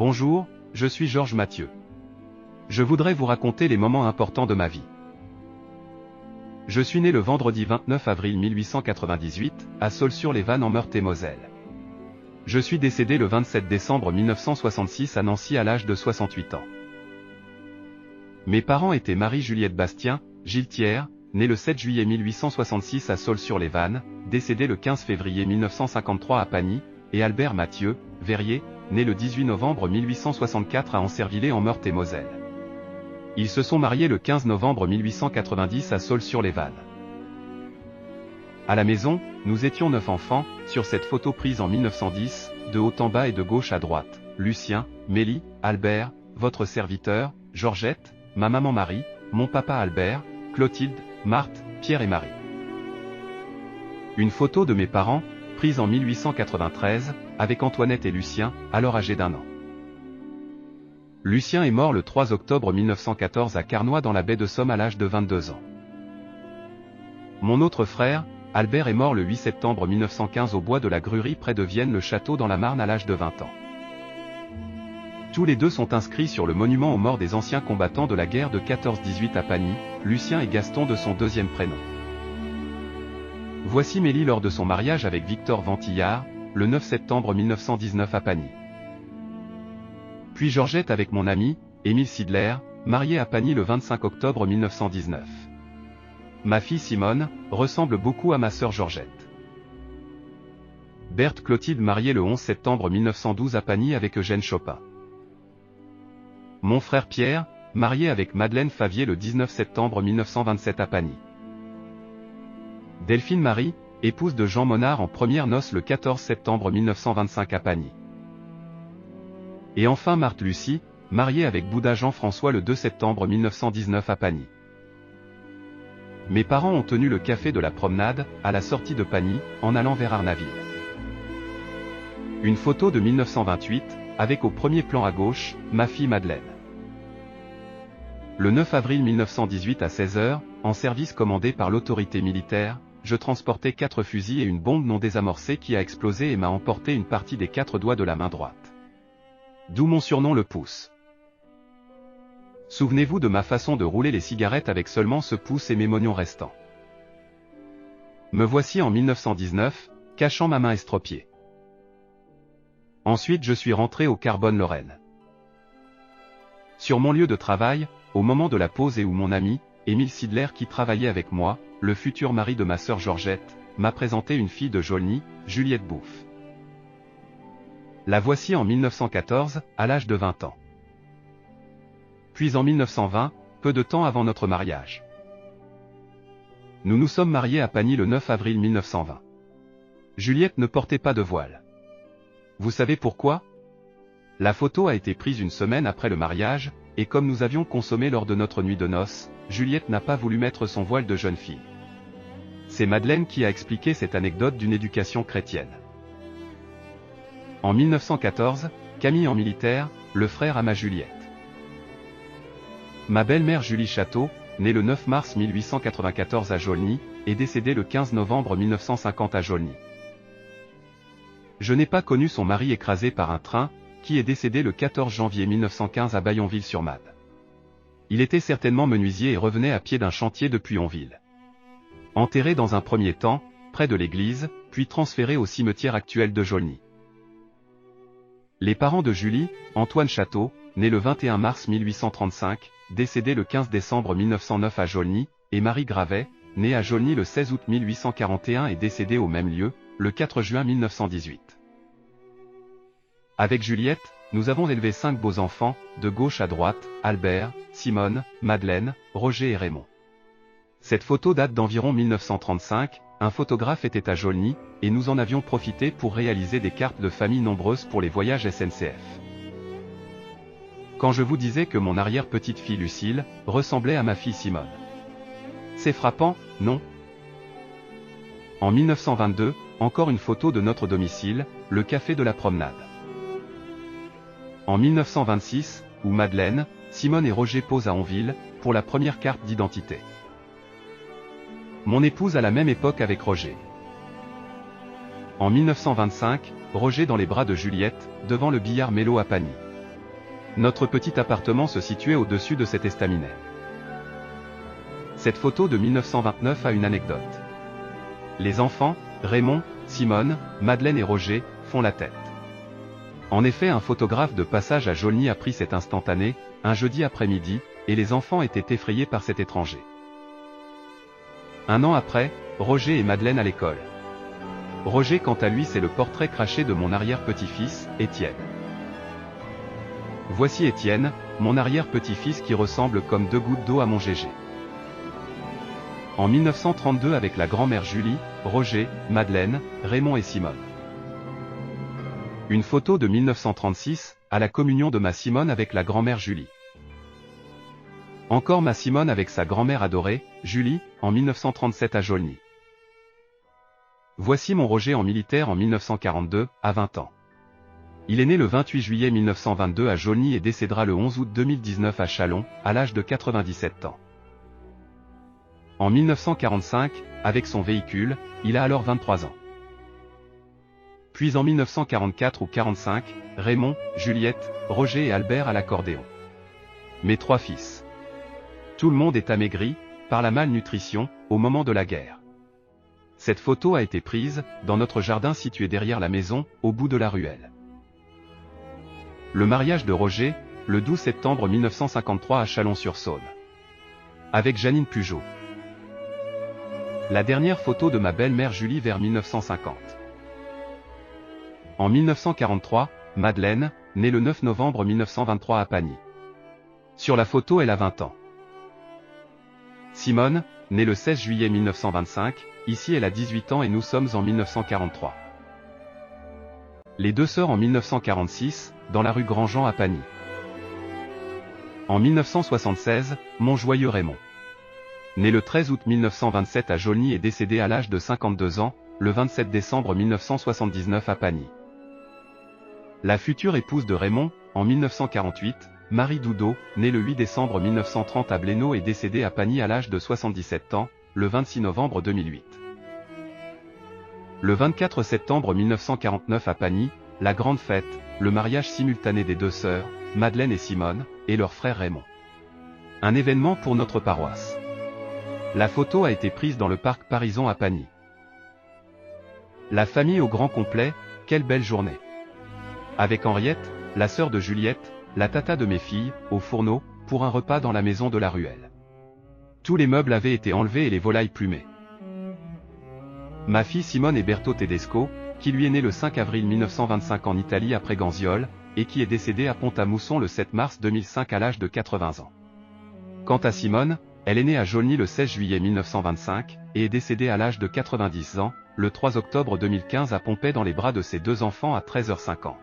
Bonjour, je suis Georges Mathieu. Je voudrais vous raconter les moments importants de ma vie. Je suis né le vendredi 29 avril 1898, à Sauls-sur-les-Vannes en Meurthe-et-Moselle. Je suis décédé le 27 décembre 1966 à Nancy à l'âge de 68 ans. Mes parents étaient Marie-Juliette Bastien, Giletière, née le 7 juillet 1866 à Sauls-sur-les-Vannes, décédé le 15 février 1953 à Pagny, et Albert Mathieu, Verrier, né le 18 novembre 1864 à Ancervillers en Meurthe-et-Moselle. Ils se sont mariés le 15 novembre 1890 à Sauls-sur-les-Vannes. À la maison, nous étions 9 enfants, sur cette photo prise en 1910, de haut en bas et de gauche à droite, Lucien, Mélie, Albert, votre serviteur, Georgette, ma maman Marie, mon papa Albert, Clotilde, Marthe, Pierre et Marie. Une photo de mes parents, prise en 1893, avec Antoinette et Lucien, alors âgés d'1 an. Lucien est mort le 3 octobre 1914 à Carnoy dans la baie de Somme à l'âge de 22 ans. Mon autre frère, Albert est mort le 8 septembre 1915 au bois de la Grurie près de Vienne-le-Château dans la Marne à l'âge de 20 ans. Tous les deux sont inscrits sur le monument aux morts des anciens combattants de la guerre de 14-18 à Pagny, Lucien et Gaston de son deuxième prénom. Voici Mélie lors de son mariage avec Victor Ventillard, le 9 septembre 1919 à Pagny. Puis Georgette avec mon ami, Émile Sidler, marié à Pagny le 25 octobre 1919. Ma fille Simone, ressemble beaucoup à ma sœur Georgette. Berthe Clotilde mariée le 11 septembre 1912 à Pagny avec Eugène Chopin. Mon frère Pierre, marié avec Madeleine Favier le 19 septembre 1927 à Pagny. Delphine Marie, épouse de Jean Monard en premières noces le 14 septembre 1925 à Pagny. Et enfin Marthe Lucie, mariée avec Bouddha Jean-François le 2 septembre 1919 à Pagny. Mes parents ont tenu le café de la promenade, à la sortie de Pagny, en allant vers Arnaville. Une photo de 1928, avec au premier plan à gauche, ma fille Madeleine. Le 9 avril 1918 à 16h, en service commandé par l'autorité militaire, je transportais 4 fusils et une bombe non désamorcée qui a explosé et m'a emporté une partie des 4 doigts de la main droite. D'où mon surnom le pouce. Souvenez-vous de ma façon de rouler les cigarettes avec seulement ce pouce et mes mognons restants. Me voici en 1919, cachant ma main estropiée. Ensuite je suis rentré au Carbone-Lorraine. Sur mon lieu de travail, au moment de la pause et où mon ami, Émile Sidler qui travaillait avec moi, le futur mari de ma sœur Georgette, m'a présenté une fille de Jaulny, Juliette Bouffe. La voici en 1914, à l'âge de 20 ans. Puis en 1920, peu de temps avant notre mariage. Nous nous sommes mariés à Pagny le 9 avril 1920. Juliette ne portait pas de voile. Vous savez pourquoi? La photo a été prise une semaine après le mariage, et comme nous avions consommé lors de notre nuit de noces, Juliette n'a pas voulu mettre son voile de jeune fille. C'est Madeleine qui a expliqué cette anecdote d'une éducation chrétienne. En 1914, Camille en militaire, le frère à ma Juliette. Ma belle-mère Julie Château, née le 9 mars 1894 à Jaulny, est décédée le 15 novembre 1950 à Jaulny. Je n'ai pas connu son mari écrasé par un train, qui est décédé le 14 janvier 1915 à Bayonville-sur-Made. Il était certainement menuisier et revenait à pied d'un chantier depuis Onville. Enterré dans un premier temps, près de l'église, puis transféré au cimetière actuel de Jaulny. Les parents de Julie, Antoine Château, né le 21 mars 1835, décédé le 15 décembre 1909 à Jaulny, et Marie Gravet, née à Jaulny le 16 août 1841 et décédée au même lieu, le 4 juin 1918. Avec Juliette, nous avons élevé 5 beaux enfants, de gauche à droite, Albert, Simone, Madeleine, Roger et Raymond. Cette photo date d'environ 1935, un photographe était à Jaulny, et nous en avions profité pour réaliser des cartes de famille nombreuses pour les voyages SNCF. Quand je vous disais que mon arrière-petite-fille Lucille, ressemblait à ma fille Simone. C'est frappant, non? En 1922, encore une photo de notre domicile, le café de la promenade. En 1926, où Madeleine, Simone et Roger posent à Onville, pour la première carte d'identité. Mon épouse à la même époque avec Roger. En 1925, Roger dans les bras de Juliette, devant le billard Mélo à Pagny. Notre petit appartement se situait au-dessus de cet estaminet. Cette photo de 1929 a une anecdote. Les enfants, Raymond, Simone, Madeleine et Roger, font la tête. En effet, un photographe de passage à Jaulny a pris cet instantané, un jeudi après-midi, et les enfants étaient effrayés par cet étranger. Un an après, Roger et Madeleine à l'école. Roger quant à lui c'est le portrait craché de mon arrière-petit-fils, Étienne. Voici Étienne, mon arrière-petit-fils qui ressemble comme deux gouttes d'eau à mon Gégé. En 1932 avec la grand-mère Julie, Roger, Madeleine, Raymond et Simone. Une photo de 1936, à la communion de ma Simone avec la grand-mère Julie. Encore ma Simone avec sa grand-mère adorée, Julie, en 1937 à Jaulny. Voici mon Roger en militaire en 1942, à 20 ans. Il est né le 28 juillet 1922 à Jaulny et décédera le 11 août 2019 à Châlons, à l'âge de 97 ans. En 1945, avec son véhicule, il a alors 23 ans. Puis en 1944 ou 45, Raymond, Juliette, Roger et Albert à l'accordéon. Mes 3 fils. Tout le monde est amaigri, par la malnutrition, au moment de la guerre. Cette photo a été prise, dans notre jardin situé derrière la maison, au bout de la ruelle. Le mariage de Roger, le 12 septembre 1953 à Chalon-sur-Saône. Avec Janine Pujol. La dernière photo de ma belle-mère Julie vers 1950. En 1943, Madeleine, née le 9 novembre 1923 à Pagny. Sur la photo elle a 20 ans. Simone, née le 16 juillet 1925, ici elle a 18 ans et nous sommes en 1943. Les deux sœurs en 1946, dans la rue Grandjean à Pagny. En 1976, mon joyeux Raymond. Né le 13 août 1927 à Jaulny et décédé à l'âge de 52 ans, le 27 décembre 1979 à Pagny. La future épouse de Raymond, en 1948, Marie Doudot, née le 8 décembre 1930 à Blénaud et décédée à Pagny à l'âge de 77 ans, le 26 novembre 2008. Le 24 septembre 1949 à Pagny, la grande fête, le mariage simultané des deux sœurs, Madeleine et Simone, et leur frère Raymond. Un événement pour notre paroisse. La photo a été prise dans le parc Parison à Pagny. La famille au grand complet, quelle belle journée. Avec Henriette, la sœur de Juliette, la tata de mes filles, au fourneau, pour un repas dans la maison de la ruelle. Tous les meubles avaient été enlevés et les volailles plumées. Ma fille Simone et Berto Tedesco, qui lui est né le 5 avril 1925 en Italie après Ganziol, et qui est décédé à Pont-à-Mousson le 7 mars 2005 à l'âge de 80 ans. Quant à Simone, elle est née à Jaulny le 16 juillet 1925, et est décédée à l'âge de 90 ans, le 3 octobre 2015 à Pompey dans les bras de ses deux enfants à 13h50.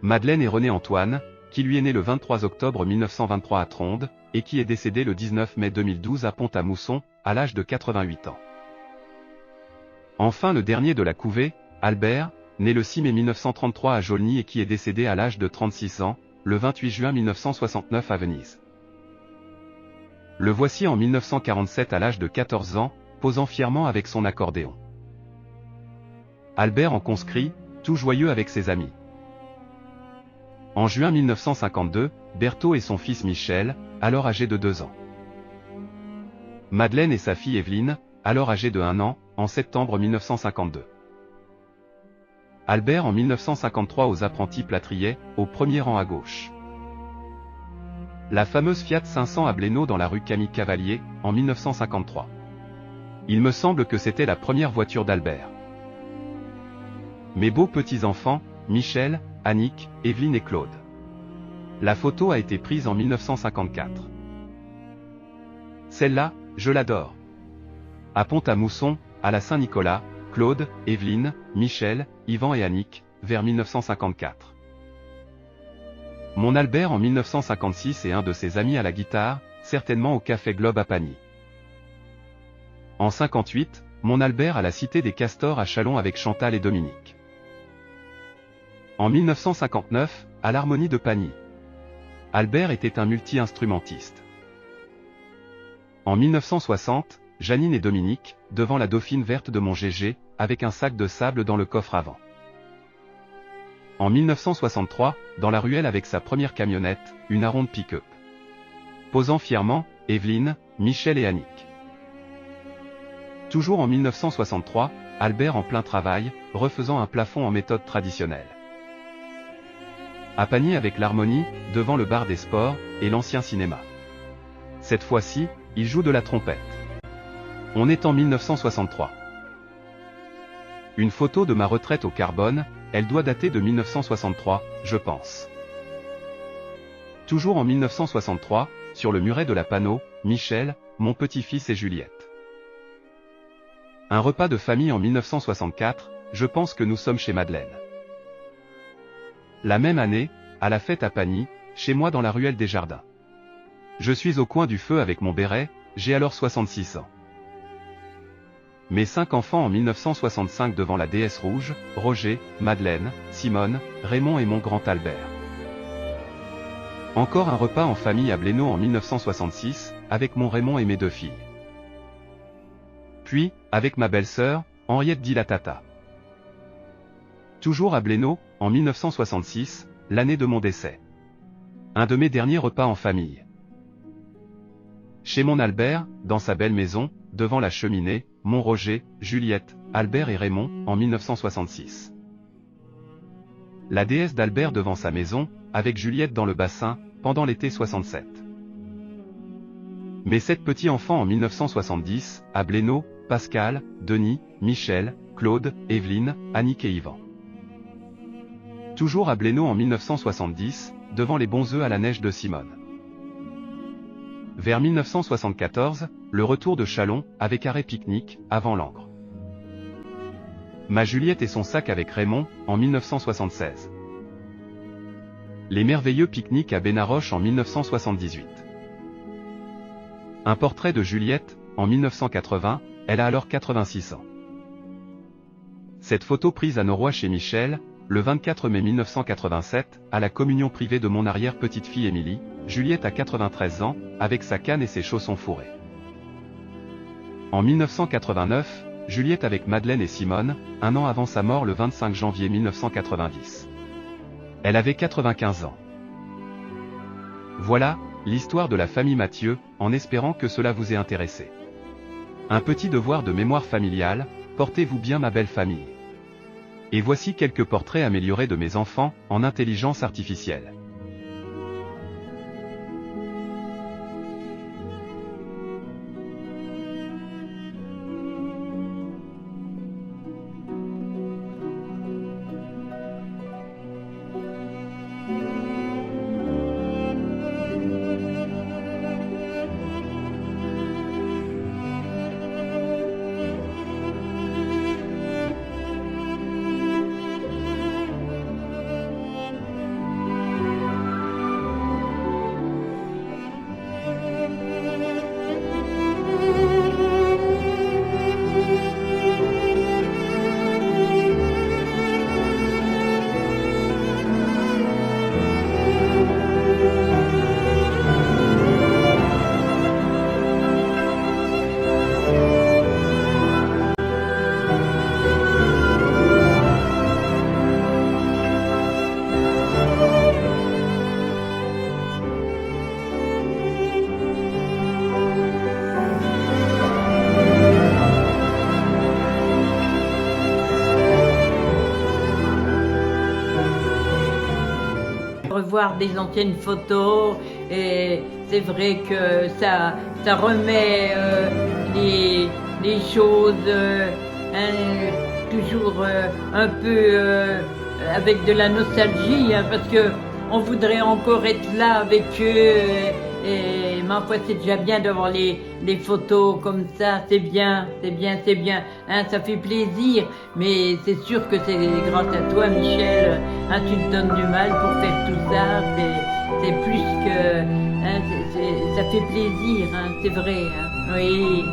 Madeleine et René Antoine, qui lui est né le 23 octobre 1923 à Tronde, et qui est décédé le 19 mai 2012 à Pont-à-Mousson, à l'âge de 88 ans. Enfin le dernier de la couvée, Albert, né le 6 mai 1933 à Jaulny et qui est décédé à l'âge de 36 ans, le 28 juin 1969 à Venise. Le voici en 1947 à l'âge de 14 ans, posant fièrement avec son accordéon. Albert en conscrit, tout joyeux avec ses amis. En juin 1952, Berthaud et son fils Michel, alors âgé de 2 ans. Madeleine et sa fille Evelyne, alors âgée de 1 an, en septembre 1952. Albert en 1953 aux apprentis plâtriers, au premier rang à gauche. La fameuse Fiat 500 à Blénaud dans la rue Camille Cavalier, en 1953. Il me semble que c'était la première voiture d'Albert. Mes beaux petits-enfants, Michel, Annick, Evelyne et Claude. La photo a été prise en 1954. Celle-là, je l'adore. À Pont-à-Mousson, à la Saint-Nicolas, Claude, Evelyne, Michel, Yvan et Annick, vers 1954. Mon Albert en 1956 et un de ses amis à la guitare, certainement au Café Globe à Pagny. En 58, mon Albert à la Cité des Castors à Châlons avec Chantal et Dominique. En 1959, à l'Harmonie de Pagny. Albert était un multi-instrumentiste. En 1960, Janine et Dominique, devant la Dauphine verte de mon Gégé, avec un sac de sable dans le coffre avant. en 1963, dans la ruelle avec sa première camionnette, une Aronde pick-up. Posant fièrement, Evelyne, Michel et Annick. Toujours en 1963, Albert en plein travail, refaisant un plafond en méthode traditionnelle. À Pagny avec l'harmonie, devant le bar des sports, et l'ancien cinéma. Cette fois-ci, il joue de la trompette. On est en 1963. Une photo de ma retraite au carbone, elle doit dater de 1963, je pense. Toujours en 1963, sur le muret de la panneau, Michel, mon petit-fils et Juliette. Un repas de famille en 1964, je pense que nous sommes chez Madeleine. La même année, à la fête à Pagny, chez moi dans la ruelle des Jardins. Je suis au coin du feu avec mon béret, j'ai alors 66 ans. Mes 5 enfants en 1965 devant la déesse rouge, Roger, Madeleine, Simone, Raymond et mon grand Albert. Encore un repas en famille à Blénaud en 1966, avec mon Raymond et mes 2 filles. Puis, avec ma belle-sœur, Henriette dit la tata. Toujours à Blénaud, en 1966, l'année de mon décès. Un de mes derniers repas en famille. Chez mon Albert, dans sa belle maison, devant la cheminée, mon Roger, Juliette, Albert et Raymond, en 1966. La déesse d'Albert devant sa maison, avec Juliette dans le bassin, pendant l'été 67. Mes 7 petits enfants en 1970, à Blénaud, Pascal, Denis, Michel, Claude, Evelyne, Annick et Yvan. Toujours à Blénaud en 1970, devant les bons œufs à la neige de Simone. Vers 1974, le retour de Chalon, avec arrêt pique-nique, avant Langres. Ma Juliette et son sac avec Raymond, en 1976. Les merveilleux pique-niques à Benaroche en 1978. Un portrait de Juliette, en 1980, elle a alors 86 ans. Cette photo prise à Noroy chez Michel, le 24 mai 1987, à la communion privée de mon arrière-petite-fille Émilie, Juliette a 93 ans, avec sa canne et ses chaussons fourrés. En 1989, Juliette avec Madeleine et Simone, un an avant sa mort le 25 janvier 1990. Elle avait 95 ans. Voilà, l'histoire de la famille Mathieu, en espérant que cela vous ait intéressé. Un petit devoir de mémoire familiale, portez-vous bien ma belle famille. Et voici quelques portraits améliorés de mes enfants, en intelligence artificielle. Revoir des anciennes photos et c'est vrai que ça remet les choses toujours un peu avec de la nostalgie, hein, parce que on voudrait encore être là avec eux et ma foi c'est déjà bien d'avoir les photos comme ça, c'est bien, hein, ça fait plaisir, mais c'est sûr que c'est grâce à toi Michel, hein, tu te donnes du mal pour faire tout ça, c'est plus que, hein, ça fait plaisir, hein, c'est vrai, hein, oui.